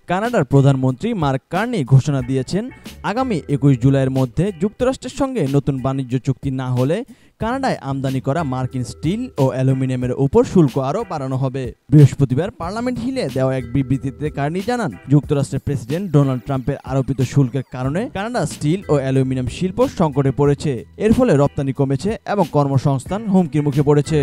কানাডার প্রধানমন্ত্রী mark Carney ঘোষণা দিয়েছেন, আগামী ২১ জুলাইয়ের মধ্যে যুক্তরাষ্ট্রের সঙ্গে নতুন বাণিজ্য চুক্তি না হলে কানাডায় আমদানি করা মার্কিন স্টিল ও অ্যালুমিনিয়ামের উপর শুল্ক আরও বাড়ানো হবে। বৃহস্পতিবার পার্লামেন্ট হিলে দেওয়া এক বিবৃতিতে কার্নি জানান, যুক্তরাষ্ট্রের প্রেসিডেন্ট ডোনাল্ড ট্রাম্পের আরোপিত শুল্কের কারণে কানাডার স্টিল ও অ্যালুমিনিয়াম শিল্প সংকটে পড়েছে। এর ফলে রপ্তানি কমেছে এবং কর্মসংস্থান হুমকির মুখে পড়েছে।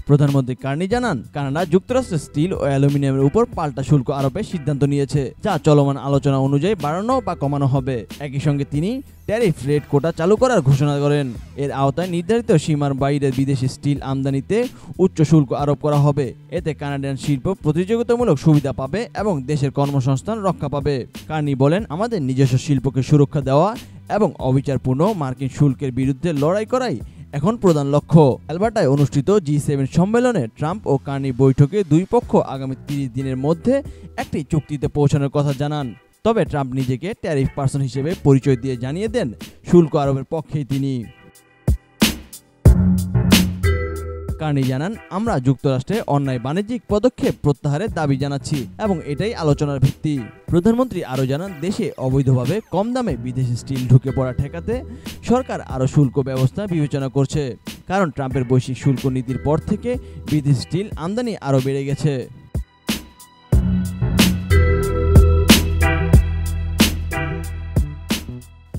প্রধানমন্ত্রী কার্নি জানান, কানাডা যুক্তরাষ্ট্রের স্টিল ও অ্যালুমিনিয়ামের উপর পাল্টা শুল্ক আরোপের সিদ্ধান্ত নিয়েছে, যা চলমান আলোচনা অনুযায়ী বাড়ানো বা কমানো হবে। একই সঙ্গে তিনি ট্যারিফ রেট কোটা চালু করার ঘোষণা করেন। এর আওতায় নির্ধারিত সীমার বাইরে বিদেশি স্টিল আমদানিতে উচ্চ শুল্ক আরোপ করা হবে। এতে কানাডিয়ান শিল্প প্রতিযোগিতামূলক সুবিধা পাবে এবং দেশের কর্মসংস্থান রক্ষা পাবে। কার্নি বলেন, আমাদের নিজস্ব শিল্পকে সুরক্ষা দেওয়া এবং অবিচারপূর্ণ মার্কিন শুল্কের বিরুদ্ধে লড়াই করাই এখন প্রধান লক্ষ্য। অ্যালবার্টায় অনুষ্ঠিত G7 সম্মেলনে ট্রাম্প ও কার্নি বৈঠকে দুই পক্ষ আগামী ৩০ দিনের মধ্যে একটি চুক্তিতে পৌঁছানোর কথা জানান। তবে ট্রাম্প নিজেকে ট্যারিফ পার্সন হিসেবে পরিচয় দিয়ে জানিয়ে দেন, শুল্ক আরোপের পক্ষেই তিনি। কার্নি জানান, আমরা যুক্তরাষ্ট্রে অন্যায় বাণিজ্যিক পদক্ষেপ প্রত্যাহারের দাবি জানাচ্ছি এবং এটাই আলোচনার ভিত্তি। প্রধানমন্ত্রী আরও জানান, দেশে অবৈধভাবে কম দামে বিদেশি স্টিল ঢুকে পড়া ঠেকাতে সরকার আরও শুল্ক ব্যবস্থা বিবেচনা করছে, কারণ ট্রাম্পের বৈশ্বিক শুল্ক নীতির পর থেকে বিদেশি স্টিল আমদানি আরও বেড়ে গেছে।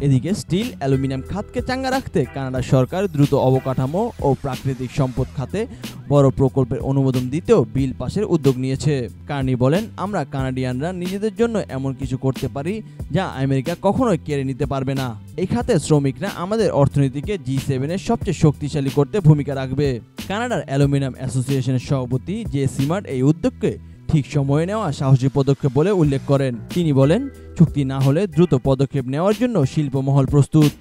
এদিকে স্টিল অ্যালুমিনিয়াম খাতকে চাঙ্গা রাখতে কানাডা সরকার দ্রুত অবকাঠামো ও প্রাকৃতিক সম্পদ খাতে বড় প্রকল্পের অনুমোদন দিতেও বিল পাশের উদ্যোগ নিয়েছে। কার্নি বলেন, আমরা কানাডিয়ানরা নিজেদের জন্য এমন কিছু করতে পারি যা আমেরিকা কখনোই কেড়ে নিতে পারবে না। এই খাতে শ্রমিকরা আমাদের অর্থনীতিকে G7 এর সবচেয়ে শক্তিশালী করতে ভূমিকা রাখবে। কানাডার অ্যালুমিনিয়াম অ্যাসোসিয়েশনের সভাপতি জে সিমার্ট এই উদ্যোগকে ঠিক সময়ে নেওয়া সাহসী পদক্ষেপ বলে উল্লেখ করেন। তিনি বলেন, চুক্তি না হলে দ্রুত পদক্ষেপ নেওয়ার জন্য শিল্পমহল প্রস্তুত।